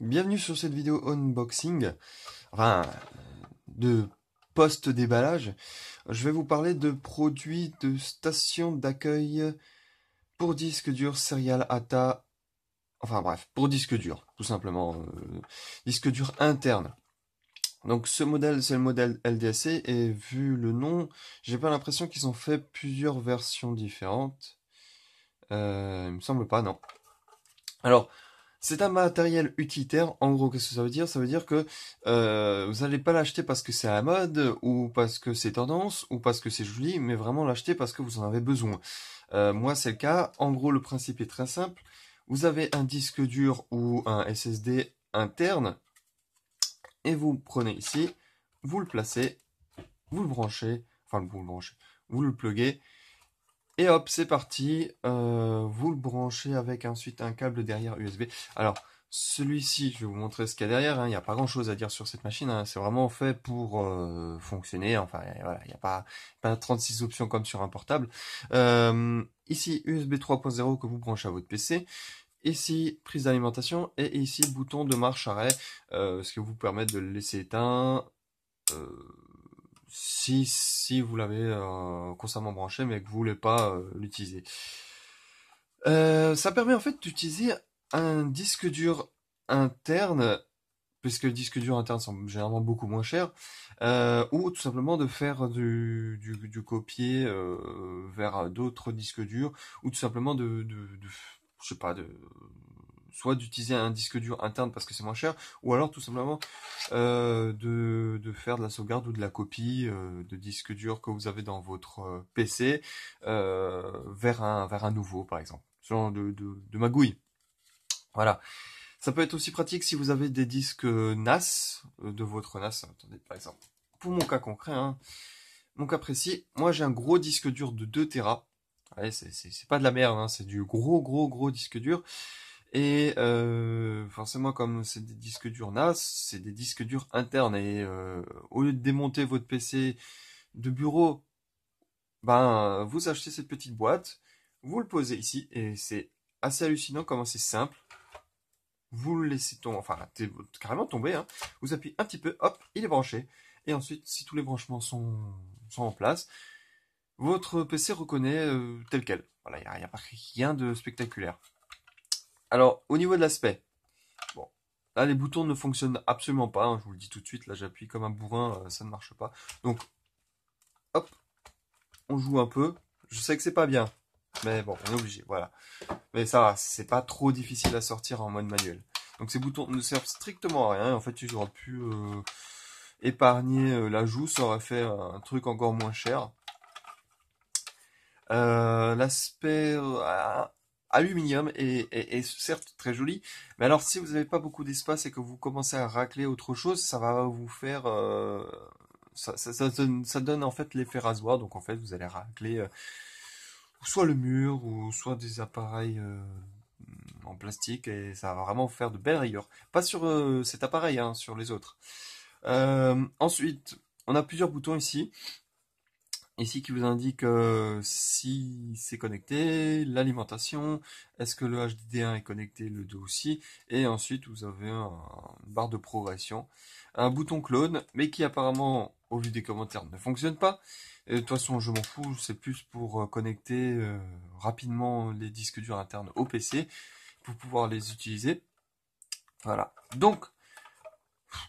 Bienvenue sur cette vidéo unboxing, enfin, de post-déballage. Je vais vous parler de produits de station d'accueil pour disque dur Serial ATA, enfin bref, pour disque dur, tout simplement, disque dur interne. Donc ce modèle, c'est le modèle LDSC, et vu le nom, j'ai pas l'impression qu'ils ont fait plusieurs versions différentes. Il me semble pas, non. Alors, c'est un matériel utilitaire. En gros, qu'est-ce que ça veut dire? Ça veut dire que vous n'allez pas l'acheter parce que c'est à la mode, ou parce que c'est tendance, ou parce que c'est joli, mais vraiment l'acheter parce que vous en avez besoin. Moi, c'est le cas. En gros, le principe est très simple. Vous avez un disque dur ou un SSD interne, et vous prenez ici, vous le placez, vous le branchez, enfin vous le branchez, vous le pluguez, et hop, c'est parti. Vous le branchez avec ensuite un câble derrière USB. Alors, celui-ci, je vais vous montrer ce qu'il y a derrière, hein. Il n'y a pas grand-chose à dire sur cette machine, hein. C'est vraiment fait pour fonctionner. Enfin, voilà, il n'y a pas 36 options comme sur un portable. Ici, USB 3.0 que vous branchez à votre PC. Ici, prise d'alimentation. Et ici, bouton de marche-arrêt, ce qui vous permet de le laisser éteint. euh, si vous l'avez constamment branché mais que vous voulez pas l'utiliser. Ça permet en fait d'utiliser un disque dur interne, puisque les disques durs internes sont généralement beaucoup moins chers, ou tout simplement de faire du copier vers d'autres disques durs, ou tout simplement je sais pas, soit d'utiliser un disque dur interne parce que c'est moins cher, ou alors tout simplement de faire de la sauvegarde ou de la copie de disques durs que vous avez dans votre PC vers un nouveau, par exemple. Ce genre de magouille. Voilà. Ça peut être aussi pratique si vous avez des disques NAS, de votre NAS. Attendez, par exemple, pour mon cas concret, hein, mon cas précis, moi j'ai un gros disque dur de 2 Tera. Ouais, c'est pas de la merde, hein, c'est du gros disque dur. Et forcément, comme c'est des disques durs NAS, c'est des disques durs internes. Et au lieu de démonter votre PC de bureau, ben vous achetez cette petite boîte, vous le posez ici, et c'est assez hallucinant comment c'est simple. Vous le laissez tomber, enfin carrément tomber, hein. Vous appuyez un petit peu, hop, il est branché. Et ensuite, si tous les branchements sont en place, votre PC reconnaît tel quel. Voilà, il n'y a pas rien de spectaculaire. Alors, au niveau de l'aspect, bon, là les boutons ne fonctionnent absolument pas, hein, je vous le dis tout de suite, là j'appuie comme un bourrin, ça ne marche pas. Donc, hop, on joue un peu. Je sais que c'est pas bien, mais bon, on est obligé, voilà. Mais ça va, c'est pas trop difficile à sortir en mode manuel. Donc ces boutons ne servent strictement à rien. En fait, j'aurais pu épargner la joue, ça aurait fait un truc encore moins cher. L'aspect aluminium est certes très joli, mais alors si vous n'avez pas beaucoup d'espace et que vous commencez à racler autre chose, ça va vous faire ça donne en fait l'effet rasoir. Donc en fait, vous allez racler soit le mur ou soit des appareils en plastique, et ça va vraiment faire de belles rayures. Pas sur cet appareil, hein, sur les autres. Ensuite, on a plusieurs boutons ici. Ici qui vous indique si c'est connecté, l'alimentation, est-ce que le HDD1 est connecté, le 2 aussi, et ensuite vous avez une barre de progression, un bouton clone, mais qui apparemment, au vu des commentaires, ne fonctionne pas. Et de toute façon, je m'en fous, c'est plus pour connecter rapidement les disques durs internes au PC, pour pouvoir les utiliser. Voilà. Donc,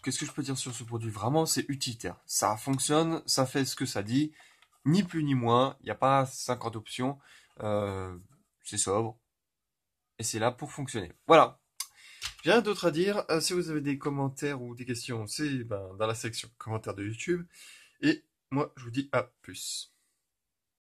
qu'est-ce que je peux dire sur ce produit? Vraiment, c'est utilitaire. Ça fonctionne, ça fait ce que ça dit. Ni plus ni moins, il n'y a pas 50 options, euh, c'est sobre, et c'est là pour fonctionner. Voilà, j'ai rien d'autre à dire. Si vous avez des commentaires ou des questions, c'est dans la section commentaires de YouTube, et moi je vous dis à plus.